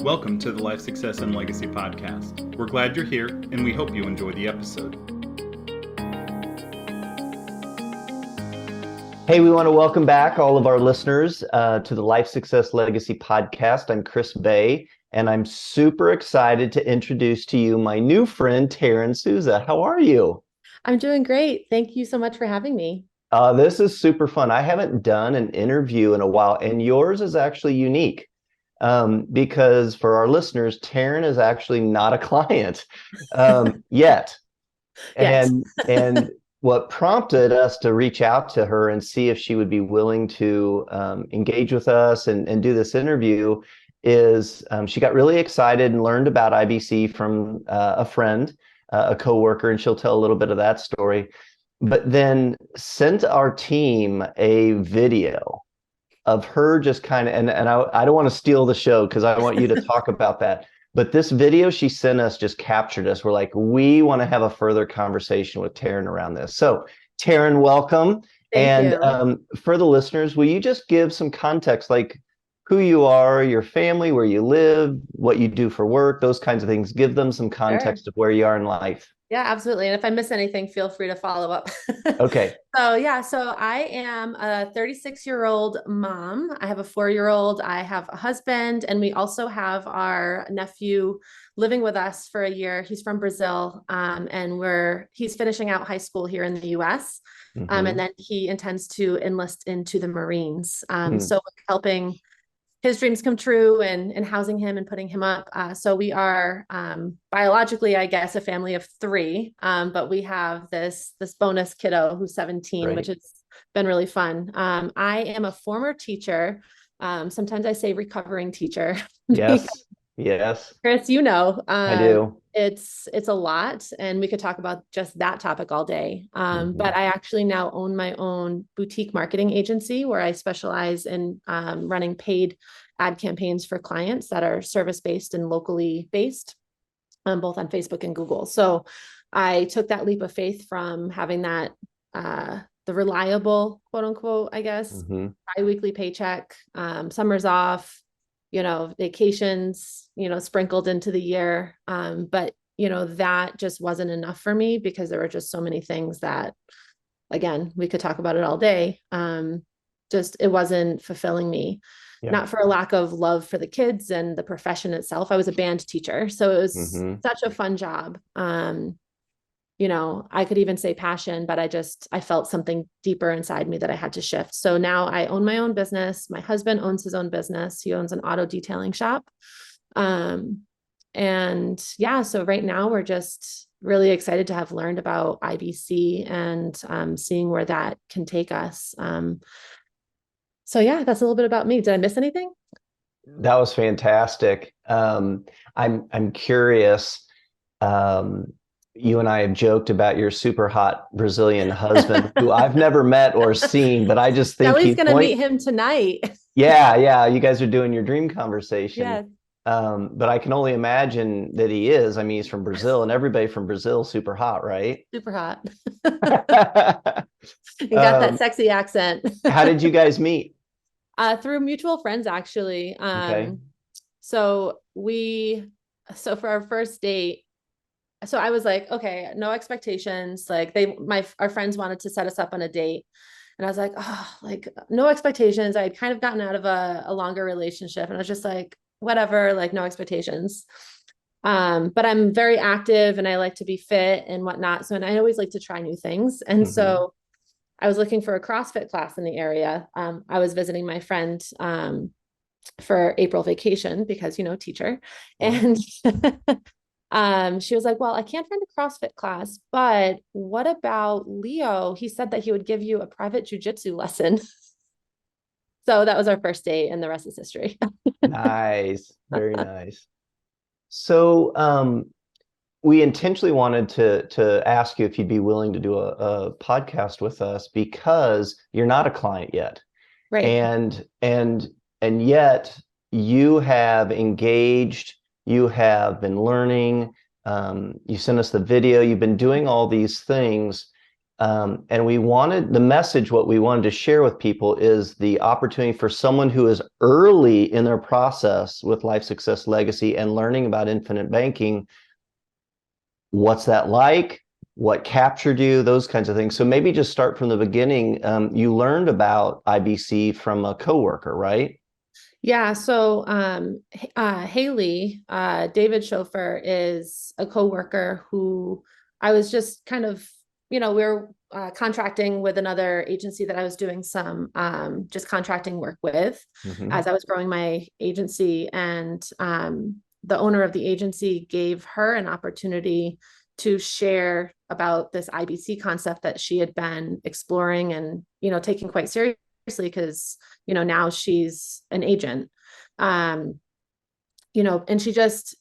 Welcome to the Life Success and Legacy Podcast. We're glad you're here, and we hope you enjoy the episode. Hey, we want to welcome back all of our listeners to the Life Success Legacy Podcast. I'm Chris Bay, and I'm super excited to introduce to you my new friend, Taryn Souza. How are you? I'm doing great. Thank you so much for having me. This is super fun. I haven't done an interview in a while, and yours is actually unique. Because for our listeners, Taryn is actually not a client yet. Yes. And what prompted us to reach out to her and see if she would be willing to engage with us and do this interview is she got really excited and learned about IBC from a friend, a coworker, and she'll tell a little bit of that story, but then sent our team a video of her just kind of, and I don't want to steal the show because I want you to talk about that. But this video she sent us just captured us. We're like, we want to have a further conversation with Taryn around this. So Taryn, welcome. Thank you. For the listeners, will you just give some context, like who you are, your family, where you live, what you do for work, those kinds of things. Give them some context of where you are in life. Yeah, absolutely. And if I miss anything, feel free to follow up. Okay. So I am a 36-year-old mom. I have a 4-year-old. I have a husband, and we also have our nephew living with us for a year. He's from Brazil, and he's finishing out high school here in the US. And then he intends to enlist into the Marines. So helping his dreams come true and housing him and putting him up. So we are biologically, I guess, a family of 3, but we have this bonus kiddo who's 17, Great. which has been really fun. I am a former teacher. Sometimes I say recovering teacher. Yes. Yes. Chris, I do. It's a lot, and we could talk about just that topic all day. But I actually now own my own boutique marketing agency where I specialize in running paid ad campaigns for clients that are service-based and locally based, both on Facebook and Google. So I took that leap of faith from having that the reliable, quote unquote, I guess, bi-weekly paycheck, summers off, vacations, sprinkled into the year. But, that just wasn't enough for me because there were just so many things that, again, we could talk about it all day. It wasn't fulfilling me, not for a lack of love for the kids and the profession itself. I was a band teacher, so it was such a fun job. I could even say passion, but I felt something deeper inside me that I had to shift. So now I own my own business. My husband owns his own business. He owns an auto detailing shop. So right now we're just really excited to have learned about IBC and seeing where that can take us. That's a little bit about me. Did I miss anything? That was fantastic. I'm curious. You and I have joked about your super hot Brazilian husband, who I've never met or seen, but I just think Kelly's going to meet him tonight. Yeah. You guys are doing your dream conversation. Yes. But I can only imagine that he is. I mean, he's from Brazil, and everybody from Brazil is super hot, right? Super hot. You got that sexy accent. How did you guys meet? Through mutual friends, actually. Okay. So for our first date, so I was like, okay, no expectations. Like our friends wanted to set us up on a date. And I was like, oh, like no expectations. I had kind of gotten out of a longer relationship, and I was just like, whatever, like no expectations. But I'm very active and I like to be fit and whatnot. And I always like to try new things. And so I was looking for a CrossFit class in the area. I was visiting my friend for April vacation because, teacher. And she was like, well, I can't find a CrossFit class, but what about Leo? He said that he would give you a private jujitsu lesson. So that was our first date, and the rest is history. Nice. Very nice. So we intentionally wanted to ask you if you'd be willing to do a podcast with us because you're not a client yet. Right. And yet you have engaged, you have been learning, you sent us the video, you've been doing all these things. And what we wanted to share with people is the opportunity for someone who is early in their process with Life Success Legacy and learning about infinite banking. What's that like? What captured you? Those kinds of things. So maybe just start from the beginning. You learned about IBC from a coworker, right? Yeah. So Haley, David Schofer, is a coworker who I was just kind of, we were contracting with another agency that I was doing some just contracting work with as I was growing my agency. And the owner of the agency gave her an opportunity to share about this IBC concept that she had been exploring and, taking quite seriously because, now she's an agent, and she just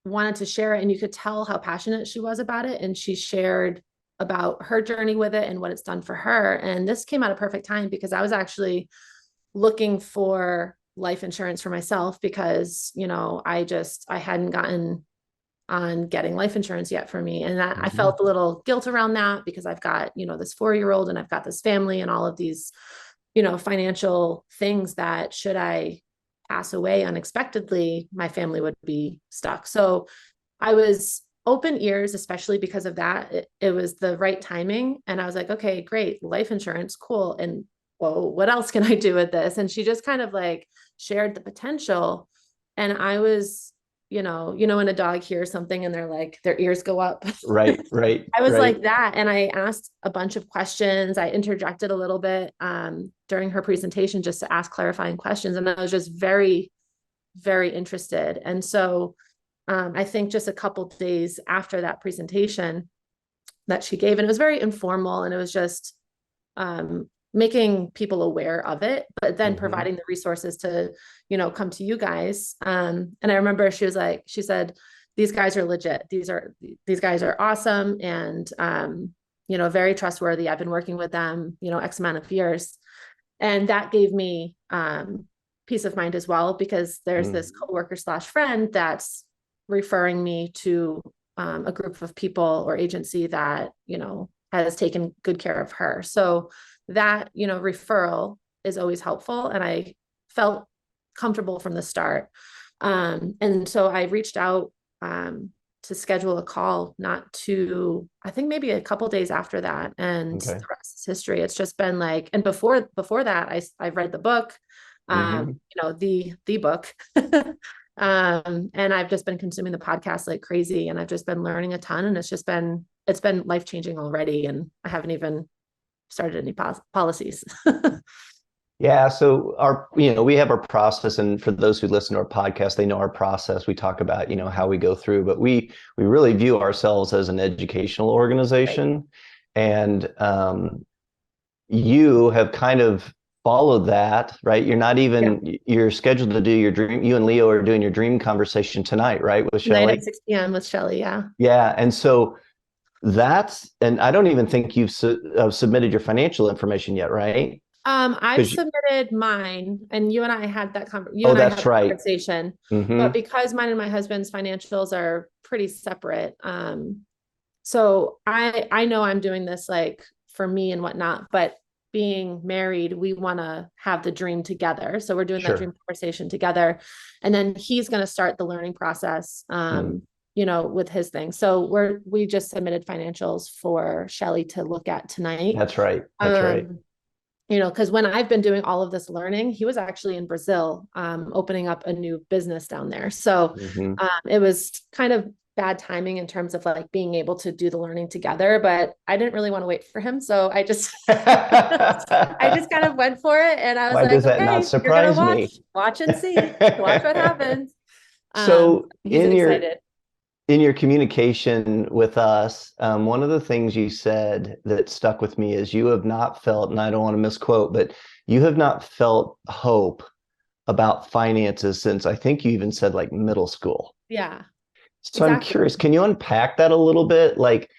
wanted to share it, and you could tell how passionate she was about it. And she shared about her journey with it and what it's done for her. And this came at a perfect time because I was actually looking for life insurance for myself because, I hadn't gotten on getting life insurance yet for me. And that I felt a little guilt around that because I've got, this 4-year-old and I've got this family and all of these, financial things that should I pass away unexpectedly, my family would be stuck. So I was open ears, especially because of that. It was the right timing. And I was like, okay, great. Life insurance. Cool. And well, what else can I do with this? And she just kind of like shared the potential. And I was, when a dog hears something and they're like, their ears go up. Right. I was like that. And I asked a bunch of questions. I interjected a little bit during her presentation just to ask clarifying questions. And I was just very, very interested. And so I think just a couple of days after that presentation that she gave, and it was very informal and it was just making people aware of it, but then providing the resources to, come to you guys. And I remember she said, these guys are legit. These guys are awesome. And, very trustworthy. I've been working with them, X amount of years. And that gave me peace of mind as well, because there's this coworker / friend that's referring me to a group of people or agency that, has taken good care of her. So that, referral is always helpful. And I felt comfortable from the start. And so I reached out to schedule a call, I think maybe a couple days after that. And the rest is history. It's just been like, and before that, I've read the book, the book. And I've just been consuming the podcast like crazy, and I've just been learning a ton, and it's been life-changing already. And I haven't even started any policies. Yeah. So we have our process, and for those who listen to our podcast, they know our process. We talk about, how we go through, but we really view ourselves as an educational organization. Right. And you have kind of followed that, right? You're not even, you're scheduled to do your dream. You and Leo are doing your dream conversation tonight, right? With Shelly. Tonight at 6 p.m. with Shelly. Yeah. Yeah. And so and I don't even think you've submitted your financial information yet, right? I've submitted mine, and you and I had that conversation, but because mine and my husband's financials are pretty separate. So I know I'm doing this like for me and whatnot, but being married, we want to have the dream together. So we're doing that dream conversation together. And then he's going to start the learning process, with his thing. So we just submitted financials for Shelly to look at tonight. That's right. Because when I've been doing all of this learning, he was actually in Brazil, opening up a new business down there. So it was kind of bad timing in terms of like being able to do the learning together, but I didn't really want to wait for him. So I just, I just kind of went for it. And I was Why like, does that okay, not surprise me? Watch and see, watch what happens. So he's excited. In your communication with us, one of the things you said that stuck with me is you have not felt, and I don't want to misquote, but you have not felt hope about finances since, I think you even said like middle school. Yeah. So exactly. I'm curious, can you unpack that a little bit? Like,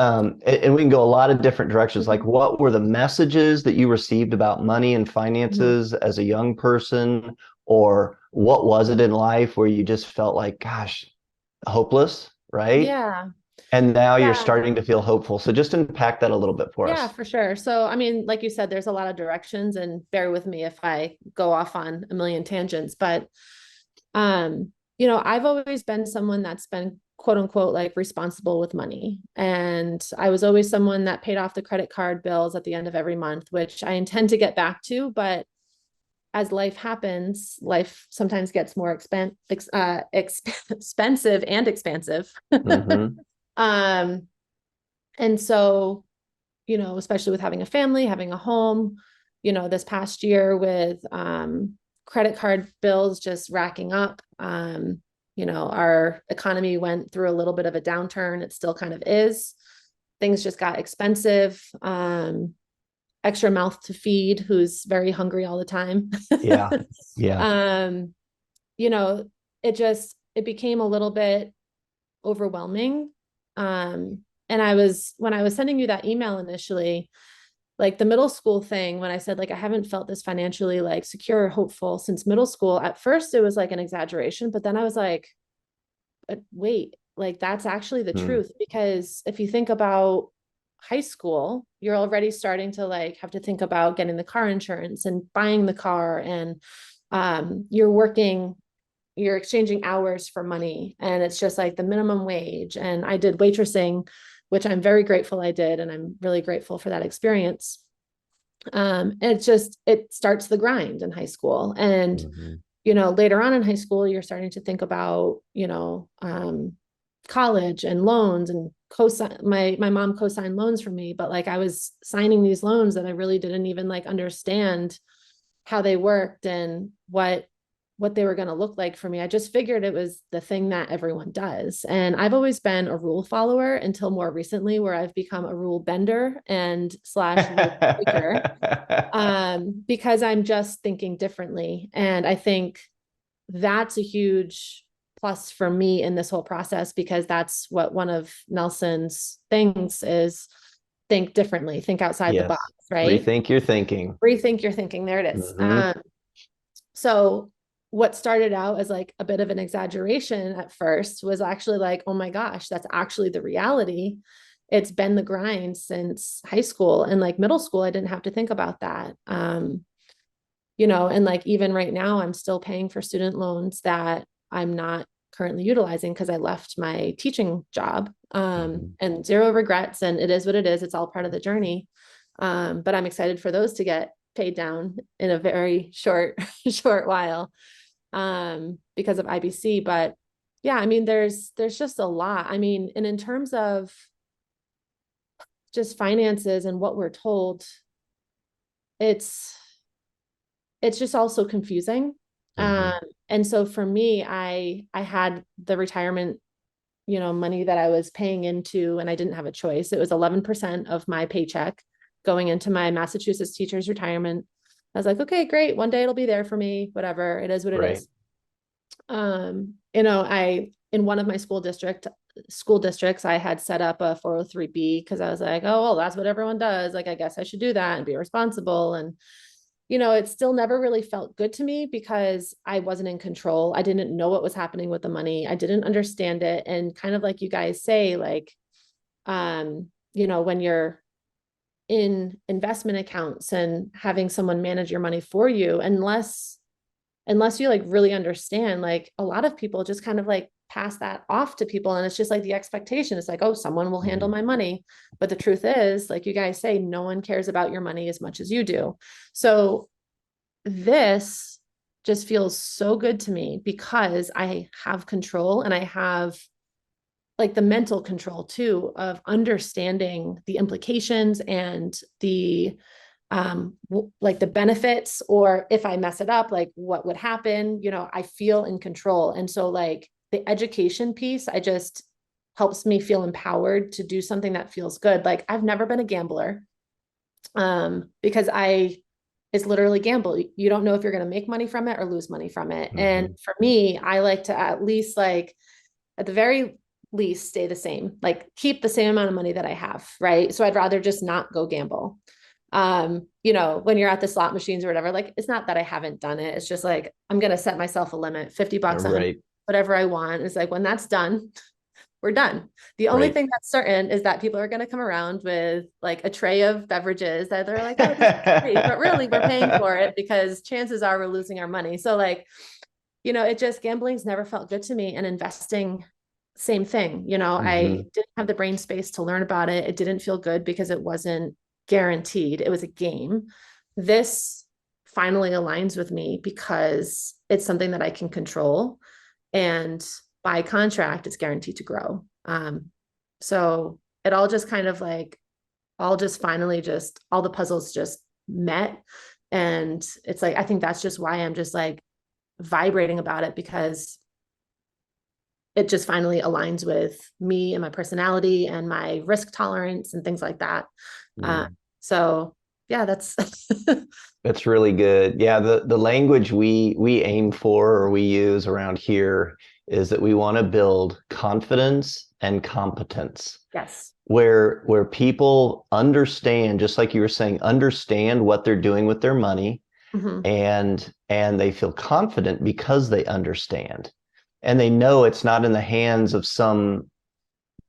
and we can go a lot of different directions. Like, what were the messages that you received about money and finances as a young person? Or what was it in life where you just felt like, gosh, hopeless, right? Yeah. And now you're Yeah. starting to feel hopeful. So just unpack that a little bit for Yeah, us. for sure. So, I mean, like you said, there's a lot of directions, and bear with me if I go off on a million tangents, but I've always been someone that's been quote unquote like responsible with money. And I was always someone that paid off the credit card bills at the end of every month, which I intend to get back to, but as life happens, life sometimes gets more expensive and expansive. Mm-hmm. Um, and so, especially with having a family, having a home, this past year with credit card bills just racking up. Our economy went through a little bit of a downturn. It still kind of is. Things just got expensive. Extra mouth to feed, who's very hungry all the time. Yeah. Yeah. um, you know, it became a little bit overwhelming. And when I was sending you that email initially, like the middle school thing, when I said like I haven't felt this financially like secure or hopeful since middle school, at first it was like an exaggeration, but then I was like, wait, like that's actually the Mm. truth. Because if you think about high school, you're already starting to like have to think about getting the car insurance and buying the car, and you're exchanging hours for money, and it's just like the minimum wage. And I did waitressing, which I'm very grateful I did, and I'm really grateful for that experience. It starts the grind in high school. And Mm-hmm. later on in high school, you're starting to think about college and loans, and my mom co-signed loans for me, but like I was signing these loans that I really didn't even like understand how they worked and what they were going to look like for me. I just figured it was the thing that everyone does. And I've always been a rule follower until more recently, where I've become a rule bender and slash rule breaker, because I'm just thinking differently. And I think that's a huge plus for me in this whole process, because that's what one of Nelson's things is: think differently, think outside the Yes. box, right? Rethink your thinking. Rethink your thinking. There it is. Mm-hmm. So what started out as like a bit of an exaggeration at first was actually like, oh my gosh, that's actually the reality. It's been the grind since high school, and like middle school, I didn't have to think about that. And like even right now, I'm still paying for student loans that I'm not currently utilizing because I left my teaching job. And zero regrets, and it is what it is. It's all part of the journey. But I'm excited for those to get paid down in a very short while, because of IBC. But yeah, I mean, there's just a lot. I mean, and in terms of just finances and what we're told, it's just also confusing. Mm-hmm. And so for me, I had the retirement, money that I was paying into, and I didn't have a choice. It was 11% of my paycheck going into my Massachusetts teacher's retirement. I was like, okay, great. One day it'll be there for me, whatever. It is what it Right. is. In one of my school districts, I had set up a 403B because I was like, oh, well, that's what everyone does. Like, I guess I should do that and be responsible. And, it still never really felt good to me because I wasn't in control. I didn't know what was happening with the money. I didn't understand it. And kind of like you guys say, like, when you're in investment accounts and having someone manage your money for you, unless you like really understand, like a lot of people just kind of like pass that off to people. And it's just like the expectation is like, oh, someone will handle my money. But the truth is, like you guys say, no one cares about your money as much as you do. So this just feels so good to me because I have control, and I have like the mental control too of understanding the implications and the like the benefits, or if I mess it up, like what would happen. I feel in control. And so like the education piece, I just helps me feel empowered to do something that feels good. Like I've never been a gambler, because it's literally gamble. You don't know if you're going to make money from it or lose money from it. Mm-hmm. And for me, I like to at least like at the very least stay the same, like keep the same amount of money that I have. Right. So I'd rather just not go gamble. When you're at the slot machines or whatever, like, it's not that I haven't done it. It's just like, I'm going to set myself a limit, $50, Right. whatever I want. It's like, when that's done, we're done. The only Right. thing that's certain is that people are going to come around with like a tray of beverages that they're like, oh, this is free, but really we're paying for it because chances are we're losing our money. So like, it just, gambling's never felt good to me, and investing, same thing. I didn't have the brain space to learn about it. It didn't feel good because it wasn't guaranteed. It was a game. This finally aligns with me because it's something that I can control, and by contract, it's guaranteed to grow. So it all just kind of like, all just finally just, all the puzzles just met. And it's like, I think that's just why I'm just like vibrating about it, because it just finally aligns with me and my personality and my risk tolerance and things like that. So yeah, that's That's really good. Yeah, the language we aim for or we use around here is that we want to build confidence and competence. yes. Where people understand, just like you were saying, understand what they're doing with their money, and they feel confident because they understand. And they know it's not in the hands of some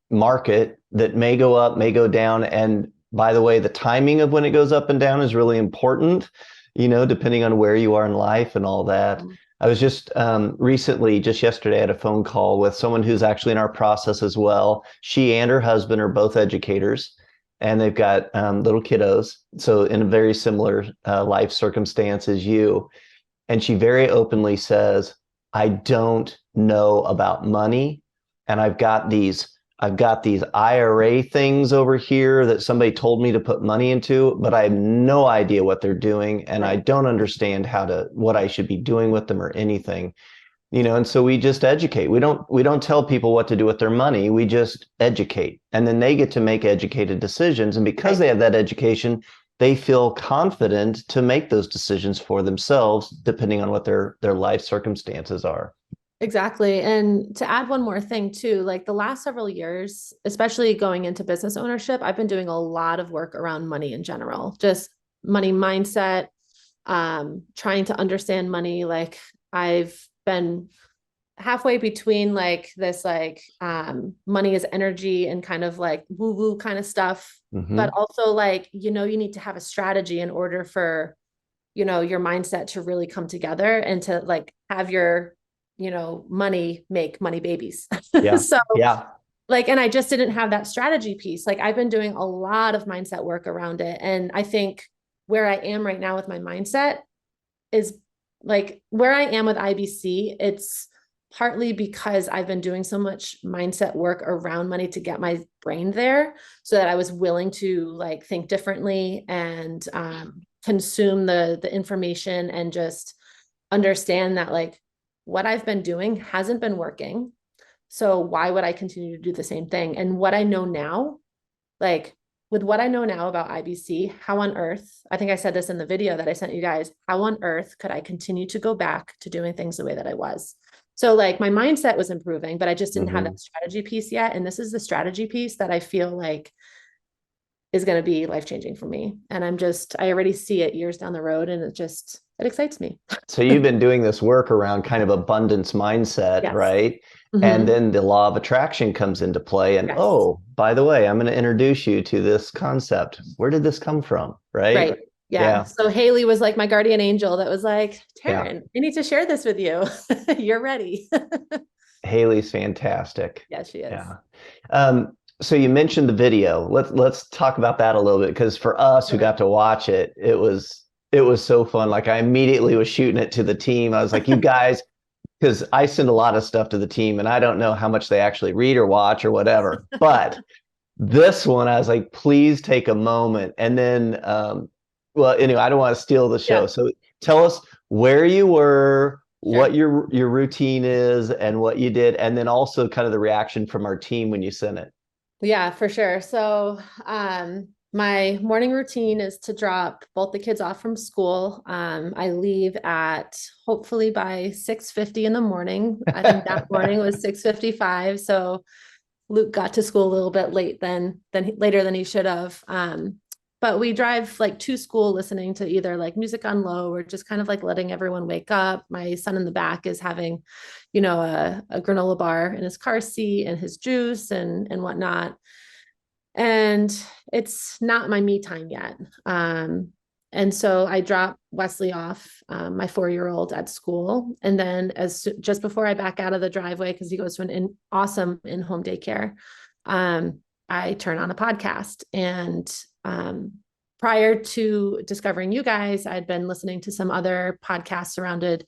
market that may go up, may go down. And by the way, the timing of when it goes up and down is really important, depending on where you are in life and all that. I was just recently, just yesterday, I had a phone call with someone who's actually in our process as well. She and her husband are both educators, and they've got little kiddos. So in a very similar life circumstance as you. And she very openly says, I don't know about money. And I've got these IRA things over here that somebody told me to put money into, but I have no idea what they're doing. And I don't understand what I should be doing with them or anything, and so we just educate. We don't tell people what to do with their money. We just educate, and then they get to make educated decisions. And because they have that education, they feel confident to make those decisions for themselves, depending on what their life circumstances are. Exactly. And to add one more thing too, like the last several years, especially going into business ownership, I've been doing a lot of work around money in general, just money mindset, trying to understand money. Like I've been halfway between like this, like, money is energy and kind of like woo woo kind of stuff, but also like, you need to have a strategy in order for, your mindset to really come together and to like have your money make money babies. Yeah. So yeah. like, and I just didn't have that strategy piece. Like I've been doing a lot of mindset work around it. And I think where I am right now with my mindset is like where I am with IBC. It's partly because I've been doing so much mindset work around money to get my brain there so that I was willing to like think differently and consume the information and just understand that like what I've been doing hasn't been working. So why would I continue to do the same thing? And what I know now, like with what I know now about IBC, how on earth, I think I said this in the video that I sent you guys, how on earth could I continue to go back to doing things the way that I was? So like my mindset was improving, but I just didn't have that strategy piece yet. And this is the strategy piece that I feel like is going to be life-changing for me. And I already see it years down the road, and it excites me. So you've been doing this work around kind of abundance mindset, Yes. right? And then the law of attraction comes into play. And oh, by the way, I'm going to introduce you to this concept. Where did this come from? Right. Yeah. So Haley was like my guardian angel that was like, Taryn, I need to share this with you. You're ready. Haley's fantastic. Yeah, she is. Yeah. So you mentioned the video. Let's talk about that a little bit, because for us who got to watch it, it was so fun. Like I immediately was shooting it to the team. I was like, you guys, because I send a lot of stuff to the team and I don't know how much they actually read or watch or whatever. But this one, I was like, please take a moment. And then, well, anyway, I don't want to steal the show. So tell us where you were, what your routine is and what you did. And then also kind of the reaction from our team when you sent it. Yeah, for sure. So, my morning routine is to drop both the kids off from school. I leave at hopefully by 6:50 in the morning. I think that morning was 6:55. So Luke got to school a little bit later than he should have. but we drive like to school listening to either like music on low or just kind of like letting everyone wake up. My son in the back is having, a granola bar in his car seat and his juice and whatnot. And it's not my me time yet. And so I drop Wesley off, my 4-year-old at school. And then just before I back out of the driveway, because he goes to an awesome in-home daycare, I turn on a podcast. And prior to discovering you guys, I'd been listening to some other podcasts surrounded,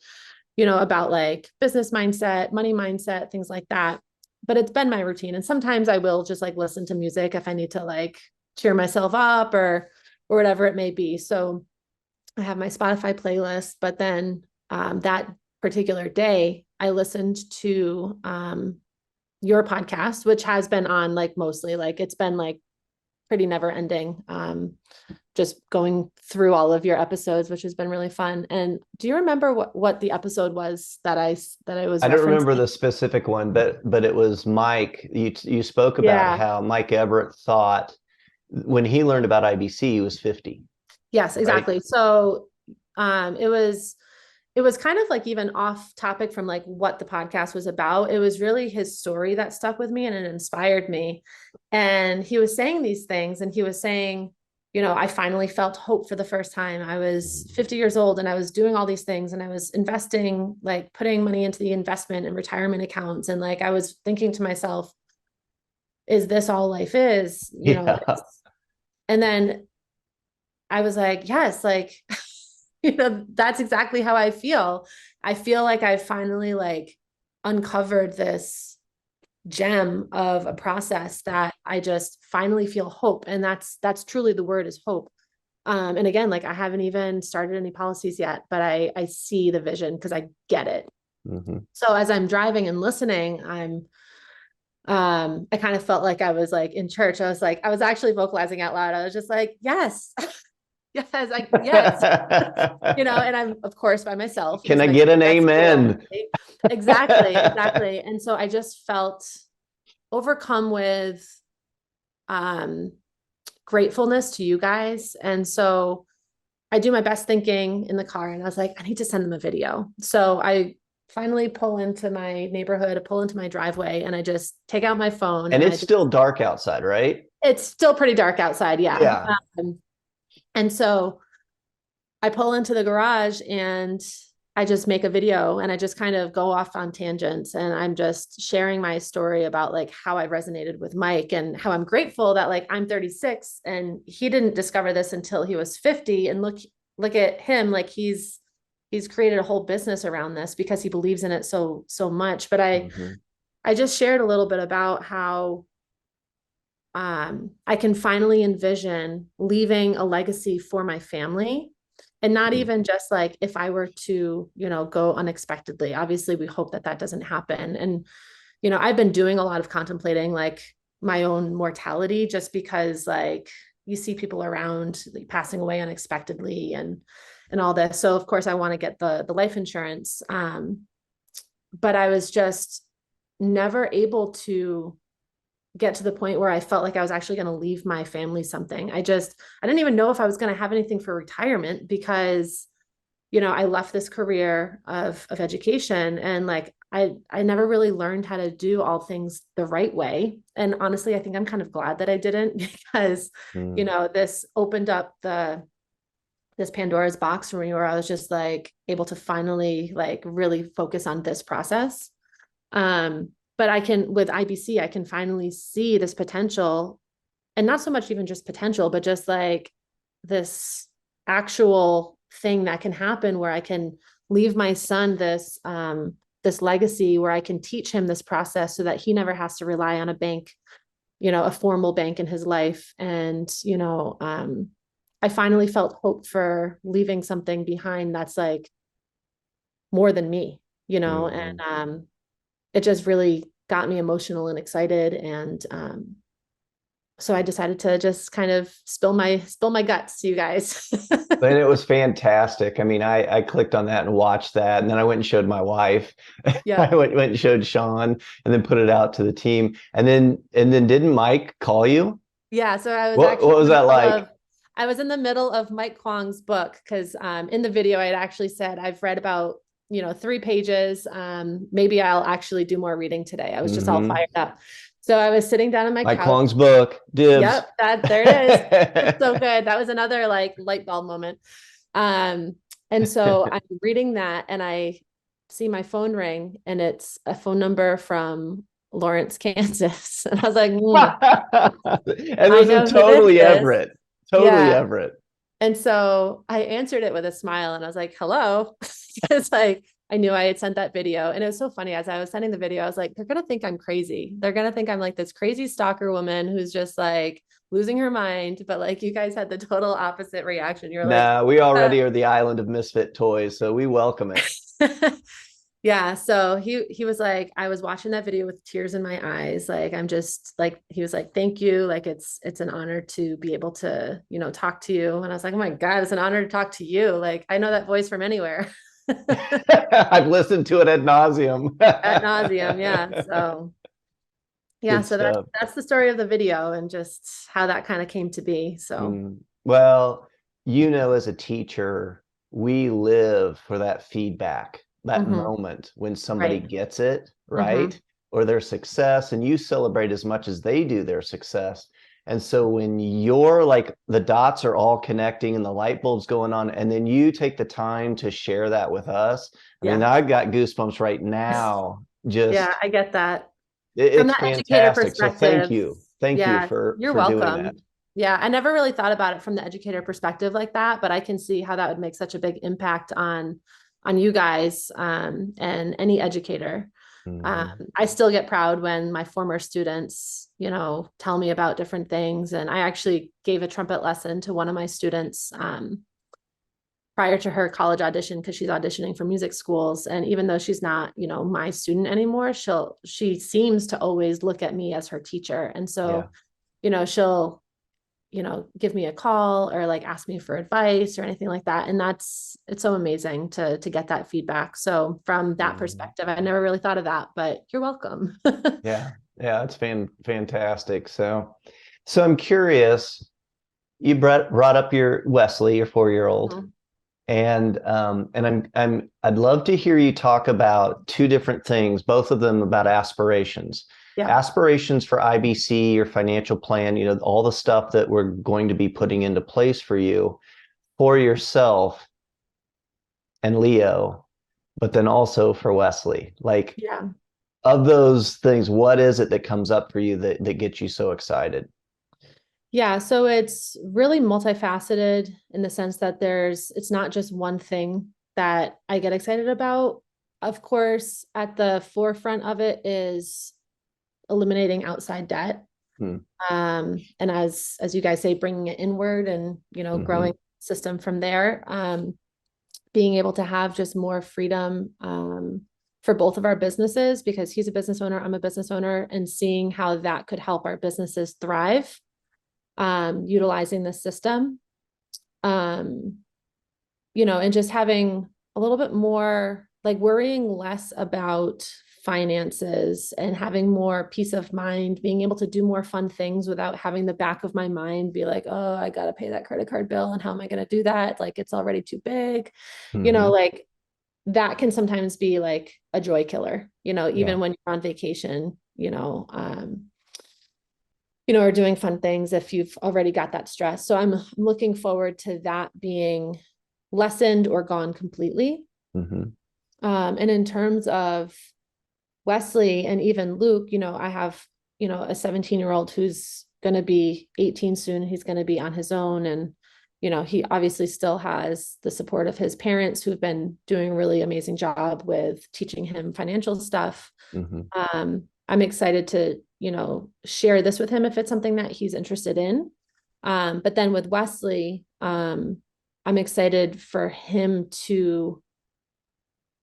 about like business mindset, money mindset, things like that. But it's been my routine. And sometimes I will just like listen to music if I need to like cheer myself up or whatever it may be. So I have my Spotify playlist, but then that particular day I listened to your podcast, which has been on like mostly like it's been like pretty never ending. Just going through all of your episodes, which has been really fun. And do you remember what the episode was that I was? I don't remember the specific one, but it was Mike. You spoke about how Mike Everett thought when he learned about IBC, he was 50. Yes, exactly. Right? So it was kind of like even off topic from like what the podcast was about. It was really his story that stuck with me and it inspired me. And he was saying these things and he was saying, I finally felt hope for the first time. I was 50 years old and I was doing all these things and I was investing, like putting money into the investment and retirement accounts. And like, I was thinking to myself, is this all life is? And then I was like, yes, like, that's exactly how I feel. I feel like I finally like uncovered this gem of a process that I just finally feel hope. And that's truly the word is hope. And again, like I haven't even started any policies yet, but I see the vision because I get it. Mm-hmm. So as I'm driving and listening, I kind of felt like I was like in church. I was actually vocalizing out loud. I was just like, yes. Yes, yes, and I'm of course by myself. Can I get an amen? Cool. Exactly. And so I just felt overcome with gratefulness to you guys. And so I do my best thinking in the car and I was like, I need to send them a video. So I finally pull into my neighborhood, I pull into my driveway and I just take out my phone. And it's still dark outside, right? It's still pretty dark outside. Yeah. And so I pull into the garage and I just make a video and I just kind of go off on tangents and I'm just sharing my story about like how I resonated with Mike and how I'm grateful that like I'm 36 and he didn't discover this until he was 50 and look at him, like he's created a whole business around this because he believes in it so much. But I just shared a little bit about how I can finally envision leaving a legacy for my family and not even just like if I were to, go unexpectedly. Obviously, we hope that doesn't happen. And, I've been doing a lot of contemplating like my own mortality just because like you see people around like, passing away unexpectedly and all this. So of course I want to get the life insurance. But I was just never able to get to the point where I felt like I was actually going to leave my family something. I didn't even know if I was going to have anything for retirement because, I left this career of education and like, I never really learned how to do all things the right way. And honestly, I think I'm kind of glad that I didn't because, this opened up this Pandora's box for me where I was just like able to finally like really focus on this process. But with IBC, I can finally see this potential and not so much even just potential, but just like this actual thing that can happen where I can leave my son this legacy where I can teach him this process so that he never has to rely on a bank, a formal bank in his life. And, I finally felt hope for leaving something behind that's like more than me, and it just really got me emotional and excited. And so I decided to just kind of spill my guts to you guys. And it was fantastic. I mean, I clicked on that and watched that. And then I went and showed my wife. Yeah. I went and showed Sean and then put it out to the team. And then didn't Mike call you? Yeah. So I was what was that like? I was in the middle of Mike Kwong's book because in the video I had actually said I've read about 3 pages. Maybe I'll actually do more reading today. I was just all fired up. So I was sitting down on my Mike couch. Kwong's book, dibs. Yep, there it is. It's so good. That was another like light bulb moment. And so I'm reading that and I see my phone ring and it's a phone number from Lawrence, Kansas. And I was like, And this is totally Everett. Totally Everett. And so I answered it with a smile and I was like, hello. Because like I knew I had sent that video. And it was so funny as I was sending the video, I was like, they're gonna think I'm crazy. They're gonna think I'm like this crazy stalker woman who's just like losing her mind. But like you guys had the total opposite reaction. You're like, we already are the island of misfit toys, so we welcome it. Yeah. So he was like, I was watching that video with tears in my eyes. Like, I'm just like, he was like, thank you. Like, it's an honor to be able to, talk to you. And I was like, oh my God, it's an honor to talk to you. Like, I know that voice from anywhere. I've listened to it ad nauseum. Ad nauseum. Yeah. So yeah. Good so that's the story of the video and just how that kind of came to be. So, well, as a teacher, we live for that feedback. That moment when somebody gets it, right? Or their success, and you celebrate as much as they do their success. And so when you're like, the dots are all connecting and the light bulb's going on, and then you take the time to share that with us. I mean, I've got goosebumps right now. Just I get that. It's fantastic. So thank you. Thank you for welcome. Doing that. Yeah, I never really thought about it from the educator perspective like that, but I can see how that would make such a big impact on you guys and any educator. I still get proud when my former students, tell me about different things. And I actually gave a trumpet lesson to one of my students prior to her college audition because she's auditioning for music schools. And even though she's not, my student anymore, she seems to always look at me as her teacher. And so, she'll give me a call or like ask me for advice or anything like that. And it's so amazing to get that feedback. So from that perspective, I never really thought of that, but you're welcome. Yeah, it's fantastic. So I'm curious, you brought up your Wesley, your 4-year-old. And I'd love to hear you talk about 2 different things, both of them about aspirations. Aspirations for IBC, your financial plan, all the stuff that we're going to be putting into place for you, for yourself and Leo, but then also for Wesley. Like, of those things, what is it that comes up for you that gets you so excited? Yeah, so it's really multifaceted in the sense that it's not just one thing that I get excited about. Of course, at the forefront of it is eliminating outside debt. And as you guys say, bringing it inward and, growing system from there, being able to have just more freedom, for both of our businesses, because he's a business owner, I'm a business owner, and seeing how that could help our businesses thrive, utilizing the system, and just having a little bit more, like worrying less about finances and having more peace of mind, being able to do more fun things without having the back of my mind be like, oh, I got to pay that credit card bill. And how am I going to do that? Like, it's already too big, like that can sometimes be like a joy killer, even when you're on vacation, or doing fun things if you've already got that stress. So I'm looking forward to that being lessened or gone completely. And in terms of Wesley and even Luke, I have, a 17-year-old who's going to be 18 soon. He's going to be on his own. And, he obviously still has the support of his parents who've been doing a really amazing job with teaching him financial stuff. I'm excited to, share this with him if it's something that he's interested in. But then with Wesley, I'm excited for him to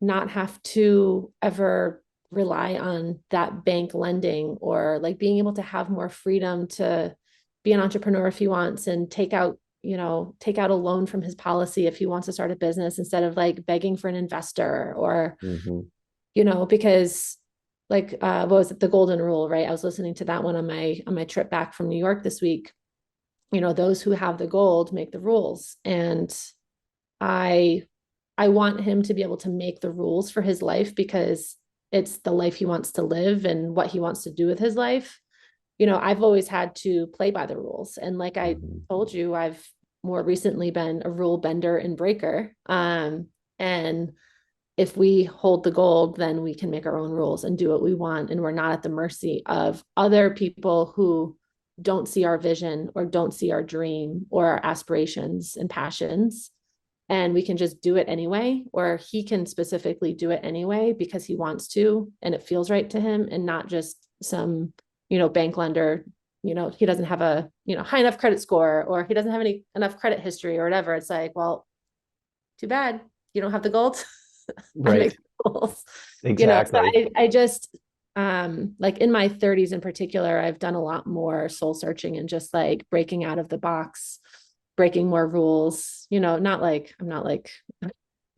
not have to ever rely on that bank lending, or like being able to have more freedom to be an entrepreneur if he wants and take out a loan from his policy if he wants to start a business instead of like begging for an investor or, because like, what was it? The golden rule, right? I was listening to that one on my trip back from New York this week. those who have the gold make the rules. And I want him to be able to make the rules for his life because it's the life he wants to live and what he wants to do with his life. I've always had to play by the rules. And like I told you, I've more recently been a rule bender and breaker. And if we hold the gold, then we can make our own rules and do what we want. And we're not at the mercy of other people who don't see our vision or don't see our dream or our aspirations and passions. And we can just do it anyway, or he can specifically do it anyway because he wants to, and it feels right to him, and not just some, bank lender, he doesn't have a, high enough credit score, or he doesn't have enough credit history or whatever. It's like, well, too bad you don't have the gold. Right. Exactly. So I just, like in my 30s in particular, I've done a lot more soul searching and just like breaking out of the box, breaking more rules, I'm not like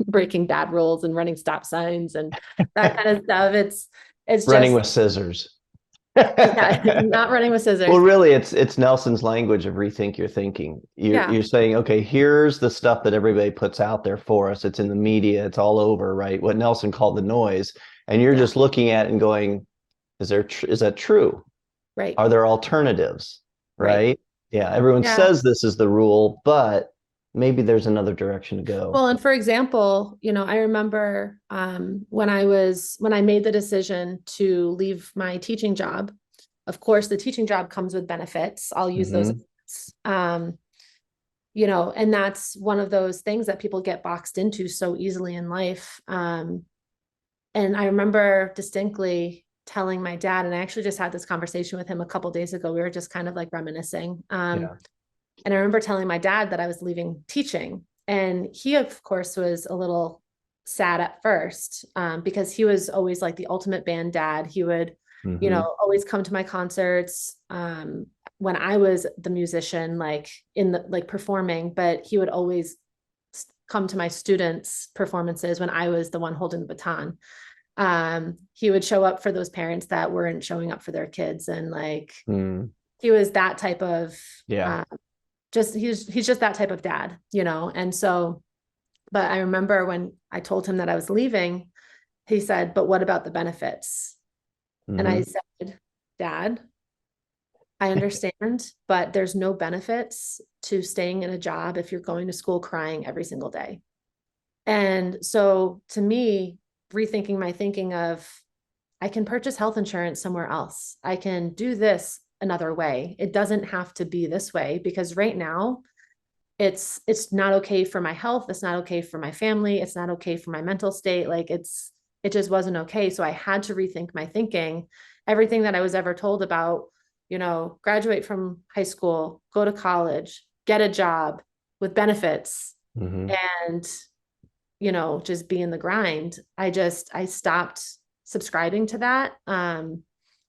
breaking bad rules and running stop signs and that kind of stuff. It's running just with scissors. not running with scissors. Well, really, it's Nelson's language of rethink your thinking. You're saying, okay, here's the stuff that everybody puts out there for us. It's in the media. It's all over, right? What Nelson called the noise. And you're just looking at it and going, is that true? Right. Are there alternatives? Right. Yeah. Everyone says this is the rule, but maybe there's another direction to go. Well, and for example, I remember when I made the decision to leave my teaching job. Of course, the teaching job comes with benefits. I'll use those. And that's one of those things that people get boxed into so easily in life. And I remember distinctly telling my dad, and I actually just had this conversation with him a couple of days ago. We were just kind of like reminiscing. And I remember telling my dad that I was leaving teaching. And he, of course, was a little sad at first because he was always like the ultimate band dad. He would, always come to my concerts when I was the musician, like in the like performing, but he would always come to my students' performances when I was the one holding the baton. He would show up for those parents that weren't showing up for their kids. And like, he was that type of, he's just that type of dad, And so, but I remember when I told him that I was leaving, he said, but what about the benefits? And I said, Dad, I understand, but there's no benefits to staying in a job if you're going to school crying every single day. And so to me, rethinking my thinking of, I can purchase health insurance somewhere else. I can do this another way. It doesn't have to be this way, because right now it's not okay for my health. It's not okay for my family. It's not okay for my mental state. Like it just wasn't okay. So I had to rethink my thinking. Everything that I was ever told about, graduate from high school, go to college, get a job with benefits, and, just be in the grind. I stopped subscribing to that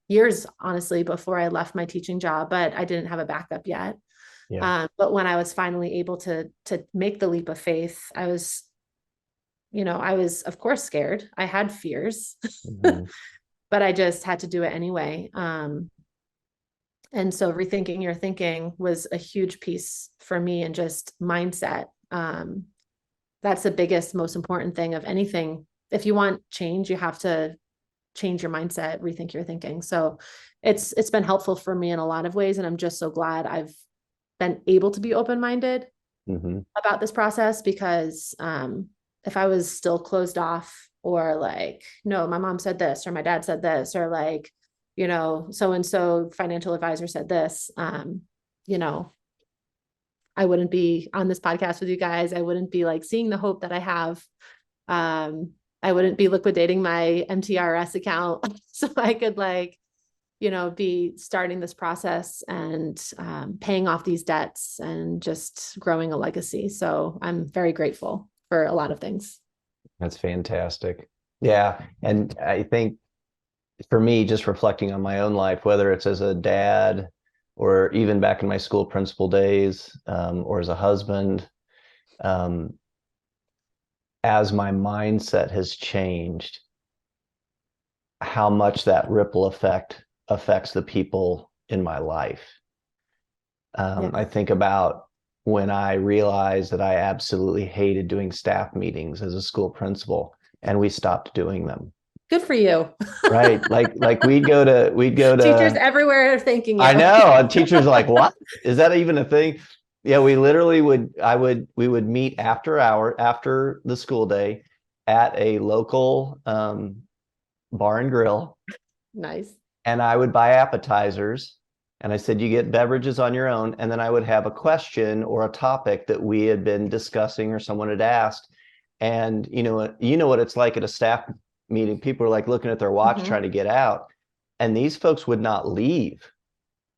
years, honestly, before I left my teaching job, but I didn't have a backup yet. But when I was finally able to make the leap of faith, I was of course scared. I had fears, but I just had to do it anyway. And so rethinking your thinking was a huge piece for me, and just mindset. That's the biggest, most important thing of anything. If you want change, you have to change your mindset, rethink your thinking. So it's been helpful for me in a lot of ways. And I'm just so glad I've been able to be open-minded about this process, because if I was still closed off, or like, no, my mom said this, or my dad said this, or like, so-and-so financial advisor said this, I wouldn't be on this podcast with you guys. I wouldn't be like seeing the hope that I have. I wouldn't be liquidating my MTRS account so I could be starting this process and paying off these debts and just growing a legacy. So I'm very grateful for a lot of things. That's fantastic. Yeah. And I think for me, just reflecting on my own life, whether it's as a dad or even back in my school principal days, or as a husband, as my mindset has changed, how much that ripple effect affects the people in my life. Yeah. I think about when I realized that I absolutely hated doing staff meetings as a school principal, and we stopped doing them. Good for you. Right. Like we'd go to Teachers everywhere are thanking you. I know. And teachers are like, what? Is that even a thing? Yeah, we literally we would meet after the school day at a local bar and grill, Nice. and I would buy appetizers. And I said, you get beverages on your own. And then I would have a question or a topic that we had been discussing or someone had asked. And you know what it's like at a staff meeting. People are like looking at their watch trying to get out. And these folks would not leave.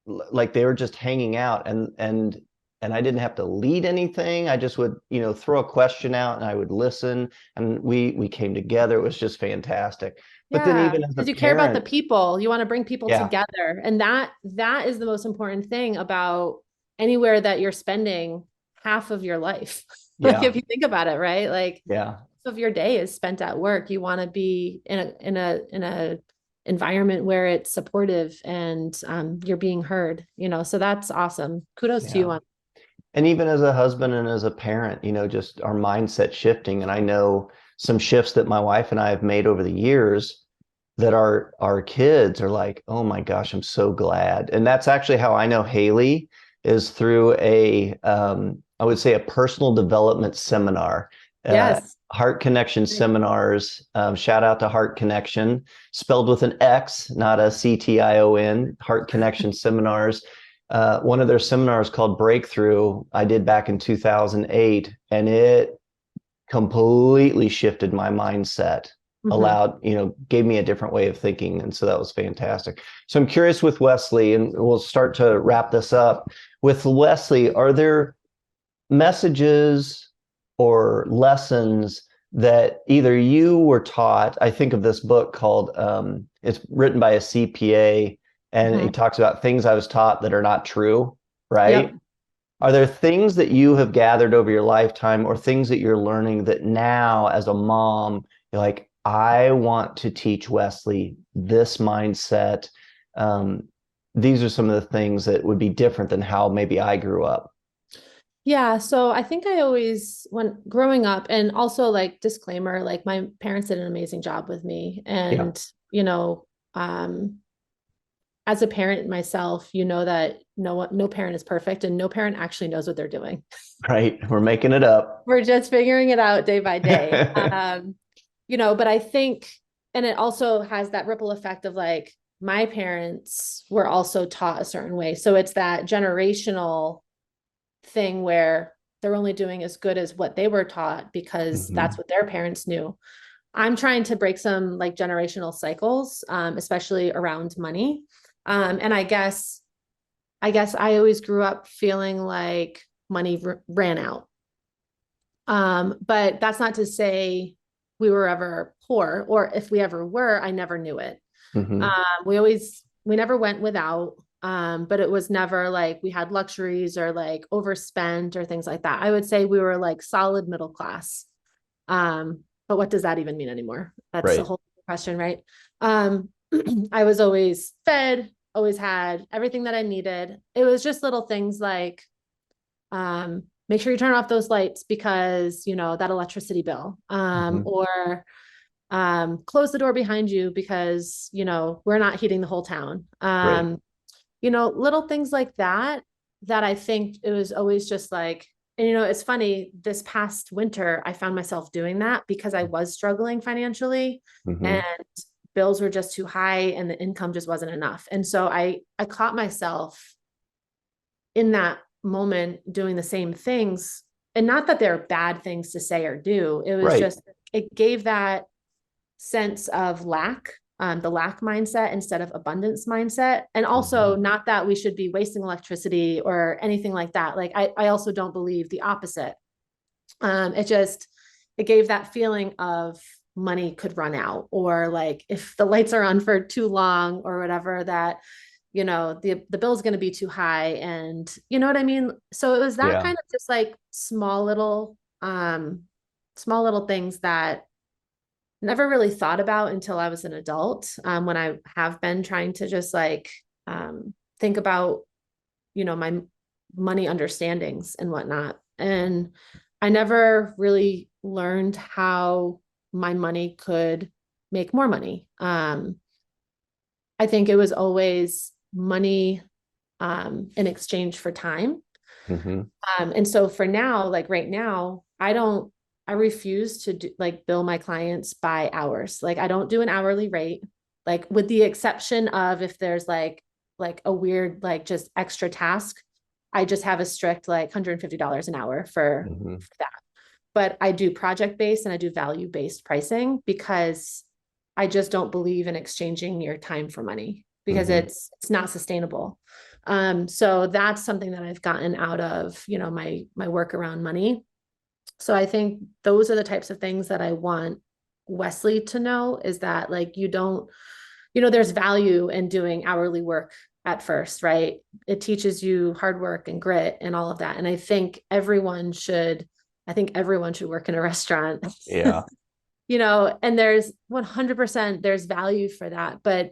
Like they were just hanging out, and I didn't have to lead anything. I just would, throw a question out and I would listen, and we came together. It was just fantastic. But then Yeah, even as a because you care about the parent, people. You want to bring people yeah, together. And that is the most important thing about anywhere that you're spending half of your life. Like yeah, if you think about it, right? Like yeah. half of your day is spent at work. You want to be in a environment where it's supportive and you're being heard, so that's awesome. Kudos to you Yeah. on. And even as a husband and as a parent, just our mindset shifting. And I know some shifts that my wife and I have made over the years that our kids are like, oh my gosh, I'm so glad. And that's actually how I know Haley is through I would say a personal development seminar. Yes. Heart Connection seminars. Shout out to Heart Connection, spelled with an X, not a CTION. Heart Connection seminars. One of their seminars called Breakthrough, I did back in 2008, and it completely shifted my mindset, gave me a different way of thinking. And so that was fantastic. So I'm curious with Wesley, and we'll start to wrap this up. With Wesley, are there messages or lessons that either you were taught? I think of this book called, it's written by a CPA, and he talks about things I was taught that are not true, right? Yep. Are there things that you have gathered over your lifetime, or things that you're learning that now as a mom, you're like, I want to teach Wesley this mindset? These are some of the things that would be different than how maybe I grew up. Yeah. So I think I always, when growing up, and also like disclaimer, like my parents did an amazing job with me. Yeah. And, as a parent myself, that no parent is perfect and no parent actually knows what they're doing. Right. We're making it up. We're just figuring it out day by day. But I think, and it also has that ripple effect of like, my parents were also taught a certain way. So it's that generational thing where they're only doing as good as what they were taught because that's what their parents knew. I'm trying to break some like generational cycles, especially around money. And I guess I always grew up feeling like money ran out. But that's not to say we were ever poor, or if we ever were, I never knew it. We never went without. But it was never like we had luxuries or like overspent or things like that. I would say we were like solid middle class. But what does that even mean anymore? That's a whole question, right? I was always fed, always had everything that I needed. It was just little things like, make sure you turn off those lights because, that electricity bill, or close the door behind you because, we're not heating the whole town. Little things like that I think it was always just like, and it's funny, this past winter, I found myself doing that because I was struggling financially and bills were just too high and the income just wasn't enough. And so I caught myself in that moment doing the same things, and not that they're bad things to say or do. It was just, it gave that sense of lack, the lack mindset instead of abundance mindset. And also not that we should be wasting electricity or anything like that. Like I also don't believe the opposite. It gave that feeling of money could run out, or like if the lights are on for too long or whatever, that, the bill's going to be too high. And you know what I mean? So it was that kind of just like small little things that never really thought about until I was an adult. When I have been trying to just like think about, my money understandings and whatnot. And I never really learned how my money could make more money. I think it was always money in exchange for time. And so for now, like right now, I refuse to do, like, bill my clients by hours. Like, I don't do an hourly rate, like with the exception of if there's like a weird, like just extra task, I just have a strict like $150 an hour for that. But I do project-based and I do value-based pricing because I just don't believe in exchanging your time for money because it's not sustainable. So that's something that I've gotten out of, you know, my work around money. So I think those are the types of things that I want Wesley to know, is that like, you don't, you know, there's value in doing hourly work at first, right? It teaches you hard work and grit and all of that. And I think everyone should work in a restaurant. Yeah. You know, and there's 100% there's value for that, but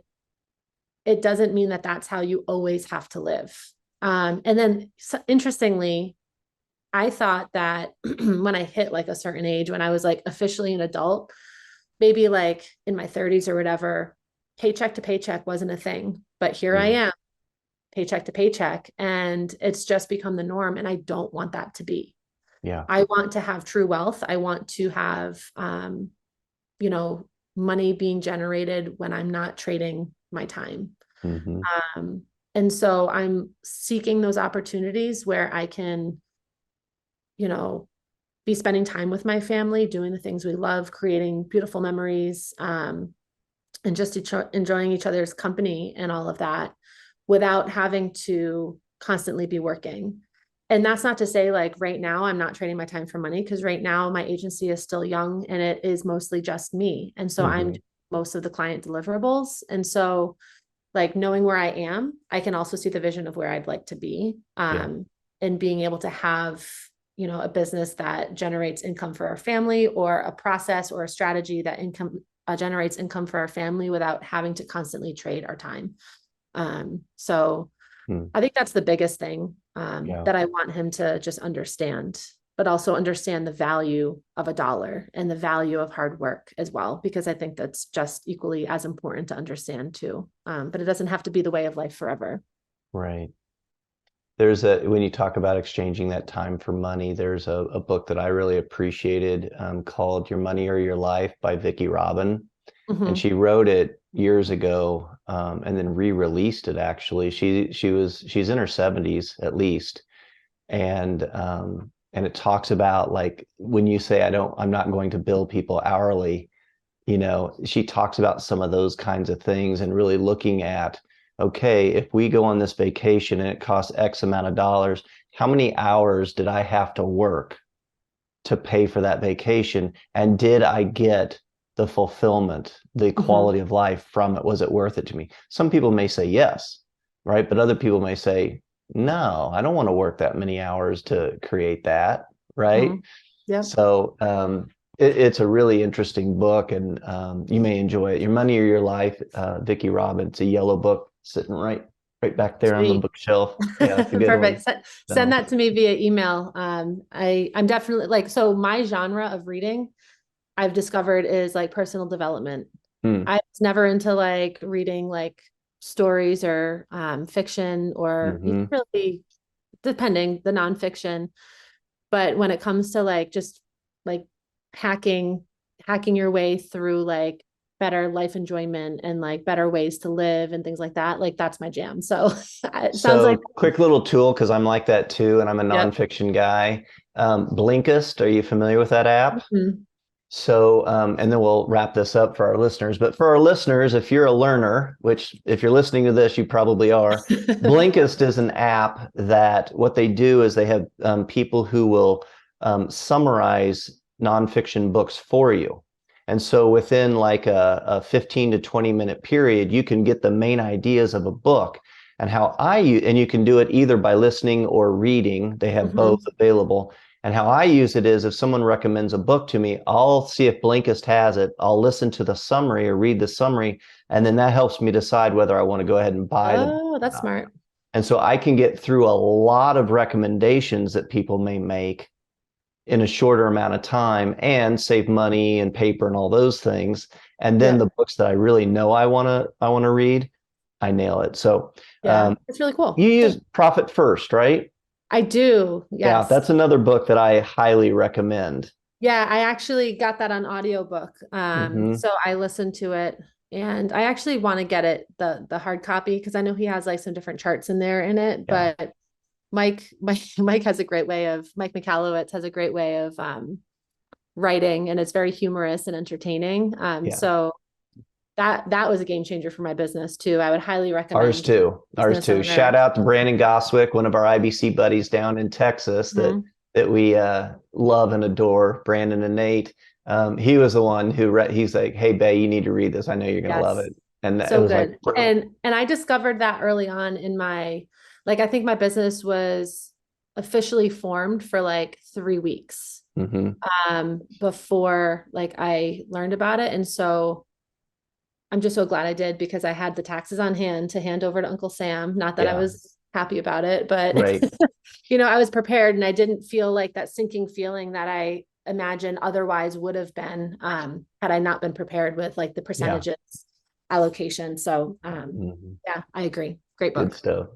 it doesn't mean that that's how you always have to live. And then interestingly, I thought that when I hit like a certain age, when I was like officially an adult, maybe like in my 30s or whatever, paycheck to paycheck wasn't a thing. But here I am, paycheck to paycheck, and it's just become the norm. And I don't want that to be. Yeah. I want to have true wealth. I want to have, you know, money being generated when I'm not trading my time. And so I'm seeking those opportunities where I can, you know, be spending time with my family, doing the things we love, creating beautiful memories, and just enjoying each other's company and all of that without having to constantly be working. And that's not to say like right now I'm not trading my time for money, because right now my agency is still young and it is mostly just me. And so I'm doing most of the client deliverables. And so like knowing where I am, I can also see the vision of where I'd like to be, and being able to have, you know, a business that generates income for our family, or a process or a strategy that generates income for our family without having to constantly trade our time. So I think that's the biggest thing that I want him to just understand, but also understand the value of a dollar and the value of hard work as well, because I think that's just equally as important to understand too. But it doesn't have to be the way of life forever. Right. When you talk about exchanging that time for money, there's a book that I really appreciated called Your Money or Your Life by Vicki Robin. And she wrote it years ago, and then re-released it actually. She's in her 70s at least. And it talks about like when you say I'm not going to bill people hourly, you know, she talks about some of those kinds of things and really looking at, okay, if we go on this vacation and it costs X amount of dollars, how many hours did I have to work to pay for that vacation? And did I get the fulfillment, the quality of life from it? Was it worth it to me? Some people may say yes, right? But other people may say, no, I don't want to work that many hours to create that, right? Yeah. So it's a really interesting book, and you may enjoy it. Your Money or Your Life, Vicki Robin. It's a yellow book sitting right back there on the bookshelf. Yeah, it's a good Perfect. one. Send that to me via email. I'm definitely like, so my genre of reading I've discovered is like personal development. I was never into like reading like stories or fiction or really, depending, the nonfiction. But when it comes to like just like hacking your way through like better life enjoyment and like better ways to live and things like that, like that's my jam. So it sounds like quick little tool, because I'm like that too, and I'm a nonfiction guy. Blinkist, are you familiar with that app? So, and then we'll wrap this up for our listeners. But for our listeners, if you're a learner, which if you're listening to this, you probably are, Blinkist is an app that what they do is they have people who will summarize nonfiction books for you. And so within like a 15 to 20 minute period, you can get the main ideas of a book. And and you can do it either by listening or reading. They have both available. And how I use it is if someone recommends a book to me, I'll see if Blinkist has it. I'll listen to the summary or read the summary. And then that helps me decide whether I want to go ahead and buy the book. Oh, that's smart. And so I can get through a lot of recommendations that people may make in a shorter amount of time and save money and paper and all those things. And then the books that I really know I want to read, I nail it. So it's really cool. You use Profit First, right? I do. Yes. Yeah, that's another book that I highly recommend. Yeah, I actually got that on audiobook. So I listened to it, and I actually want to get it the hard copy, because I know he has like some different charts in there in it. Yeah. But Mike has a great way of Mike Michalowicz has a great way of writing, and it's very humorous and entertaining. So that was a game changer for my business too. I would highly recommend. Ours too. Shout out to Brandon Goswick, one of our IBC buddies down in Texas that we love and adore. Brandon and Nate. He was the one who he's like, "Hey, Bay, you need to read this. I know you're gonna love it." And so it was good. Like, and I discovered that early on in my, like, I think my business was officially formed for like 3 weeks before like I learned about it. And so I'm just so glad I did, because I had the taxes on hand to hand over to Uncle Sam. Not that I was happy about it, but I was prepared, and I didn't feel like that sinking feeling that I imagine otherwise would have been had I not been prepared with like the percentages allocation. So I agree. Great book. Good stuff.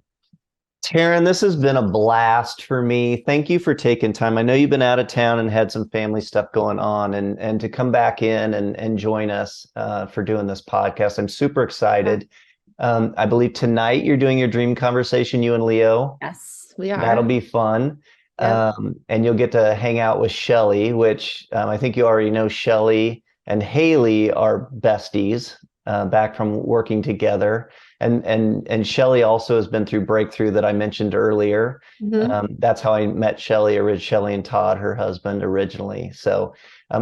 Taryn, this has been a blast for me. Thank you for taking time. I know you've been out of town and had some family stuff going on, and to come back in and join us for doing this podcast. I'm super excited. I believe tonight you're doing your dream conversation, you and Leo. Yes, we are. That'll be fun. Yep. And you'll get to hang out with Shelly, which I think you already know. Shelly and Haley are besties back from working together. And Shelly also has been through Breakthrough that I mentioned earlier. That's how I met Shelly and Todd, her husband, originally. So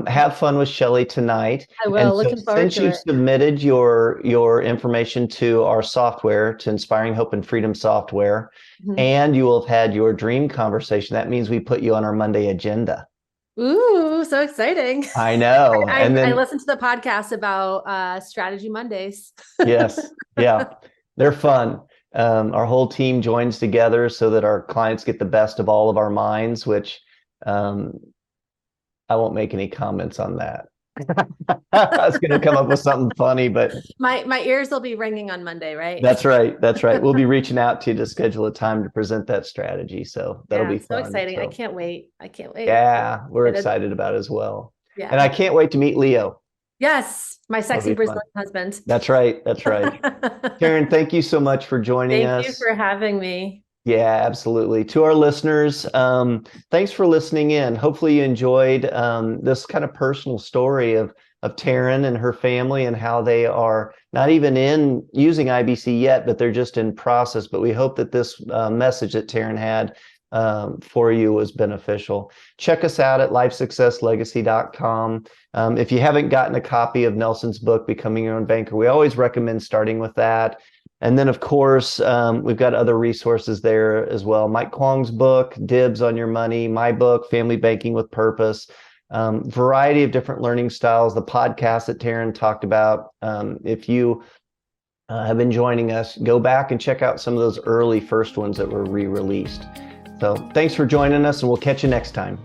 have fun with Shelly tonight. I will. Looking forward to it. Since you've submitted your information to our software, to Inspiring Hope and Freedom software, and you will have had your dream conversation, that means we put you on our Monday agenda. Ooh, so exciting. I know. I listened to the podcast about Strategy Mondays. Yes. Yeah. They're fun. Our whole team joins together so that our clients get the best of all of our minds, which I won't make any comments on that. I was going to come up with something funny, but my ears will be ringing on Monday, right? That's right. We'll be reaching out to you to schedule a time to present that strategy. So that'll be fun. So exciting. So, I can't wait. Yeah, we're excited about it as well. Yeah. And I can't wait to meet Leo. Yes, my sexy Brazilian husband. That's right. Taryn, thank you so much for joining us. Thank you for having me. Yeah, absolutely. To our listeners, thanks for listening in. Hopefully you enjoyed this kind of personal story of Taryn and her family, and how they are not even in using IBC yet, but they're just in process. But we hope that this message that Taryn had for you was beneficial. Check us out at lifesuccesslegacy.com. If you haven't gotten a copy of Nelson's book, Becoming Your Own Banker, we always recommend starting with that. And then, of course, we've got other resources there as well. Mike Kwong's book, Dibs on Your Money, my book, Family Banking with Purpose, variety of different learning styles, the podcast that Taryn talked about. If you have been joining us, go back and check out some of those early first ones that were re-released. So thanks for joining us, and we'll catch you next time.